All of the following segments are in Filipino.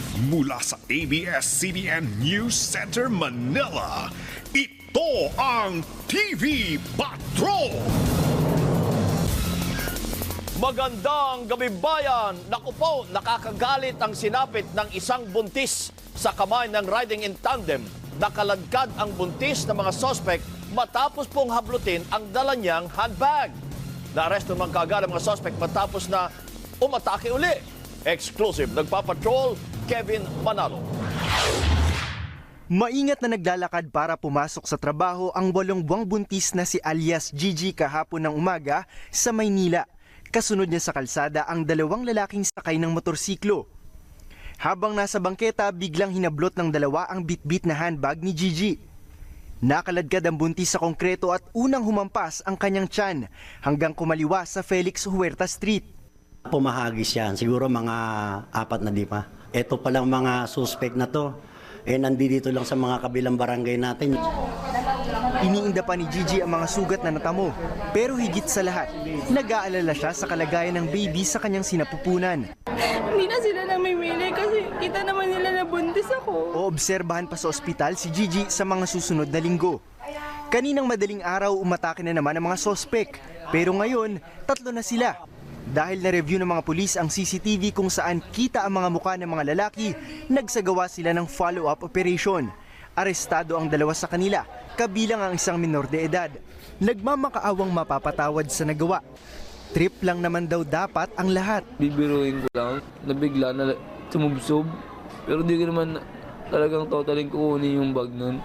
Live mula sa ABS-CBN News Center, Manila. Ito ang TV Patrol! Magandang gabi bayan! Naku po, nakakagalit ang sinapit ng isang buntis sa kamay ng riding in tandem. Nakaladkad ang buntis ng mga sospek matapos pong hablutin ang dala niyang handbag. Naaresto naman kaagad ang mga sospek matapos na umatake uli. Exclusive, nagpapatrol, Kevin Manalo. Maingat na naglalakad para pumasok sa trabaho ang 8 buwang buntis na si alias Gigi kahapon ng umaga sa Maynila. Kasunod niya sa kalsada ang 2 lalaking sakay ng motorsiklo. Habang nasa bangketa, biglang hinablot ng 2 ang bitbit na handbag ni Gigi. Nakaladkad ang buntis sa konkreto at unang humampas ang kanyang tiyan hanggang kumaliwa sa Felix Huerta Street. Pumahagis yan, siguro mga 4 na di pa. Ito palang mga suspect na to, nandito lang sa mga kabilang barangay natin. Iniinda pa ni Gigi ang mga sugat na natamo. Pero higit sa lahat, nag-aalala siya sa kalagayan ng baby sa kanyang sinapupunan. Hindi na sila namimili kasi kita naman nila na buntis ako. Oobserbahan pa sa ospital si Gigi sa mga susunod na linggo. Kaninang madaling araw, umatake na naman ang mga sospek. Pero ngayon, 3 na sila. Dahil na-review ng mga pulis ang CCTV kung saan kita ang mga mukha ng mga lalaki, nagsagawa sila ng follow-up operation. Arestado ang 2 sa kanila, kabilang ang isang minor de edad. Nagmamakaawang mapapatawad sa nagawa. Trip lang naman daw dapat ang lahat. Bibiruin ko lang, nabigla na sumubsob. Pero di ko naman talagang totaling kukunin yung bag nun.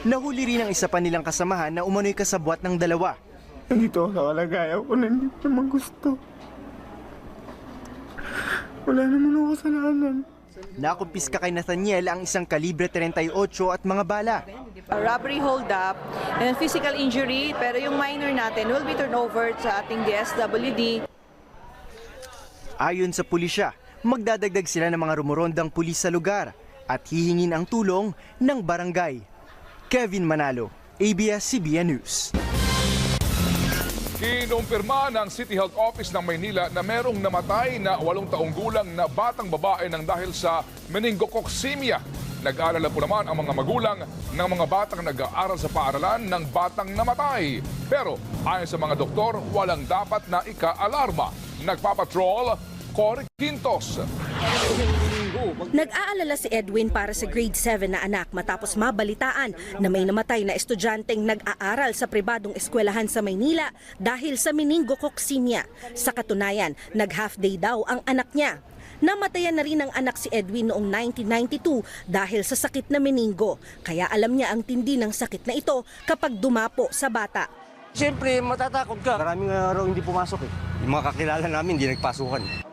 Nahuli rin ang isa pa nilang kasamahan na umano'y kasabwat ng 2. Nandito ako sa kalagayan ko na hindi naman gusto. Wala naman ako kasalanan. Nakumpiska kay Nathaniel ang isang kalibre 38 at mga bala. Robbery hold-up and physical injury, pero yung minor natin will be turned over sa ating DSWD. Ayon sa pulisya, magdadagdag sila ng mga rumorondang pulis sa lugar at hihingin ang tulong ng barangay. Kevin Manalo, ABS-CBN News. Kinumpirma ng City Health Office ng Maynila na merong namatay na 8 taong gulang na batang babae nang dahil sa meningococcemia. Nag-aalala po naman ang mga magulang ng mga batang nag-aaral sa paaralan ng batang namatay. Pero ayon sa mga doktor, walang dapat na ika-alarma. Nagpapatrol, Cory Quintos. Nag-aalala si Edwin para sa grade 7 na anak matapos mabalitaan na may namatay na estudyanteng nag-aaral sa pribadong eskwelahan sa Maynila dahil sa meningococcemia. Sa katunayan, nag-half day daw ang anak niya. Namatayan na rin ang anak si Edwin noong 1992 dahil sa sakit na meningo. Kaya alam niya ang tindi ng sakit na ito kapag dumapo sa bata. Siyempre, matatakot ka. Maraming araw hindi pumasok eh. Yung mga kakilala namin hindi nagpasukan.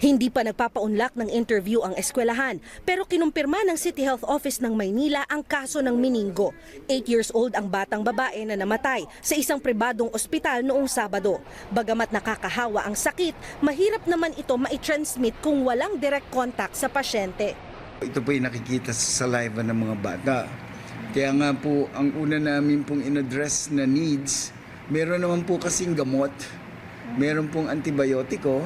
Hindi pa nagpapaunlak ng interview ang eskwelahan, pero kinumpirma ng City Health Office ng Maynila ang kaso ng meningo. 8 years old ang batang babae na namatay sa isang pribadong ospital noong Sabado. Bagamat nakakahawa ang sakit, mahirap naman ito mai-transmit kung walang direct contact sa pasyente. Ito po yung nakikita sa saliva ng mga bata. Kaya nga po, ang una namin pong in-address na needs, meron naman po kasing gamot, meron pong antibiotiko,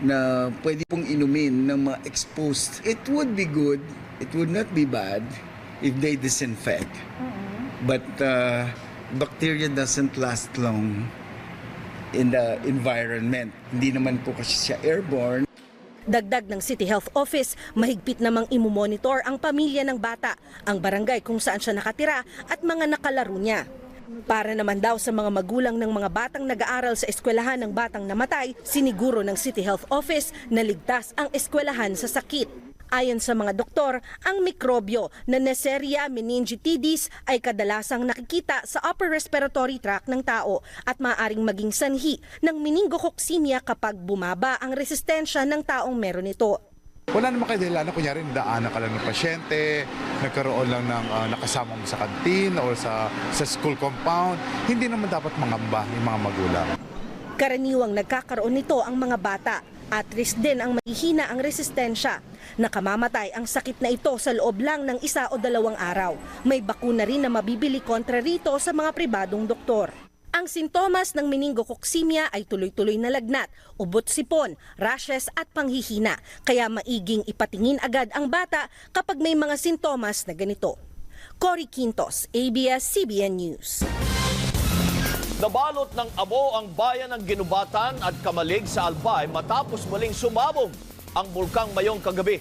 na pwede pong inumin ng mga exposed. It would be good, it would not be bad if they disinfect. But bacteria doesn't last long in the environment. Hindi naman po kasi siya airborne. Dagdag ng City Health Office, mahigpit namang imomonitor ang pamilya ng bata, ang barangay kung saan siya nakatira at mga nakalaro niya. Para naman daw sa mga magulang ng mga batang nag-aaral sa eskwelahan ng batang namatay, siniguro ng City Health Office na ligtas ang eskwelahan sa sakit. Ayon sa mga doktor, ang mikrobyo na Neisseria meningitidis ay kadalasang nakikita sa upper respiratory tract ng tao at maaaring maging sanhi ng meningococcemia kapag bumaba ang resistensya ng taong meron ito. Wala naman kayo dahilan na kunyari daanan ka lang ng pasyente, nagkaroon lang ng nakasama mo sa kantin o sa school compound. Hindi naman dapat mangamba yung mga magulang. Karaniwang nagkakaroon nito ang mga bata. At risk din ang mahihina ang resistensya. Nakamamatay ang sakit na ito sa loob lang ng 1 o 2 araw. May bakuna rin na mabibili kontra rito sa mga pribadong doktor. Ang sintomas ng meningococemia ay tuloy-tuloy na lagnat, ubot sipon, rashes at panghihina. Kaya maiging ipatingin agad ang bata kapag may mga sintomas na ganito. Cory Quintos, ABS-CBN News. Nabalot ng abo ang bayan ng Ginubatan at Kamalig sa Albay matapos muling sumabog ang bulkang mayong kagabi.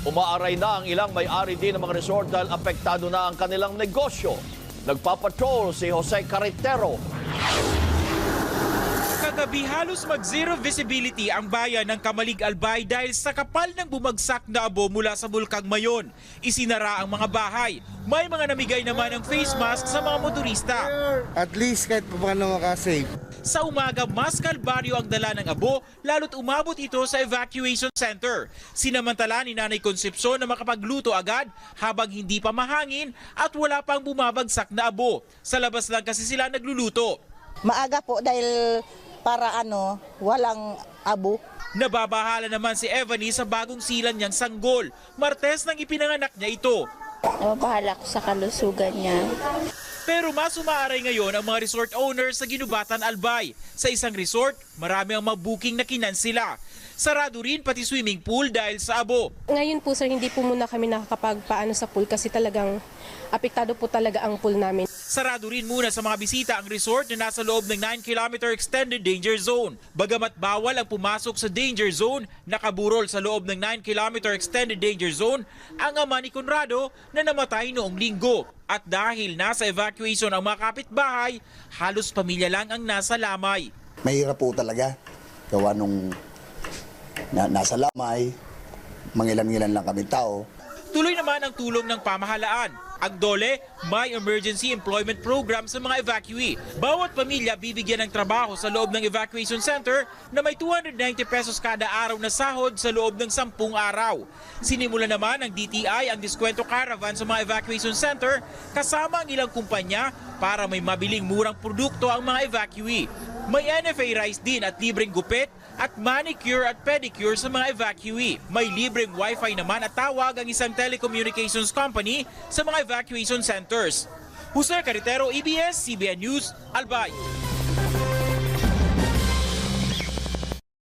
Umaaray na ang ilang may-ari din ng mga resort dahil apektado na ang kanilang negosyo. Nagpapatrol si Jose Carretero. Kagabi halos mag-zero visibility ang bayan ng Kamalig Albay dahil sa kapal ng bumagsak na abo mula sa bulkang Mayon. Isinara ang mga bahay. May mga namigay naman ng face mask sa mga motorista. At least kahit paano makasave. Sa umaga, mas kalbaryo ang dala ng abo, lalo't umabot ito sa evacuation center. Sinamantala ni Nanay Concepcion na makapagluto agad habang hindi pa mahangin at wala pang bumabagsak na abo. Sa labas lang kasi sila nagluluto. Maaga po dahil para walang abo. Nababahala naman si Evany sa bagong silan niyang sanggol. Martes nang ipinanganak niya ito. Bahala ko sa kalusugan niya. Pero mas umaaray ngayon ang mga resort owners sa Ginubatan Albay. Sa isang resort, marami ang mabuking na kinansila. Sarado rin pati swimming pool dahil sa abo. Ngayon po sir, hindi po muna kami nakakapagpaano sa pool kasi talagang apektado po talaga ang pool namin. Sarado rin muna sa mga bisita ang resort na nasa loob ng 9-kilometer extended danger zone. Bagamat bawal ang pumasok sa danger zone, nakaburol sa loob ng 9-kilometer extended danger zone ang ama ni Conrado na namatay noong linggo. At dahil nasa evacuation ang mga kapitbahay, halos pamilya lang ang nasa lamay. Mahirap po talaga. Gawa nung nasa lamay, mangilan-ngilan lang kami tao. Tuloy naman ang tulong ng pamahalaan. Ang DOLE, may emergency employment program sa mga evacuee. Bawat pamilya bibigyan ng trabaho sa loob ng evacuation center na may 290 pesos kada araw na sahod sa loob ng 10 araw. Sinimula naman ng DTI ang diskwento caravan sa mga evacuation center kasama ang ilang kumpanya para may mabiling murang produkto ang mga evacuee. May NFA rice din at libreng gupit at manicure at pedicure sa mga evacuee. May libreng wifi naman at tawag ang isang telecommunications company sa mga evacuation centers. Jose Carretero, ABS-CBN News, Albay.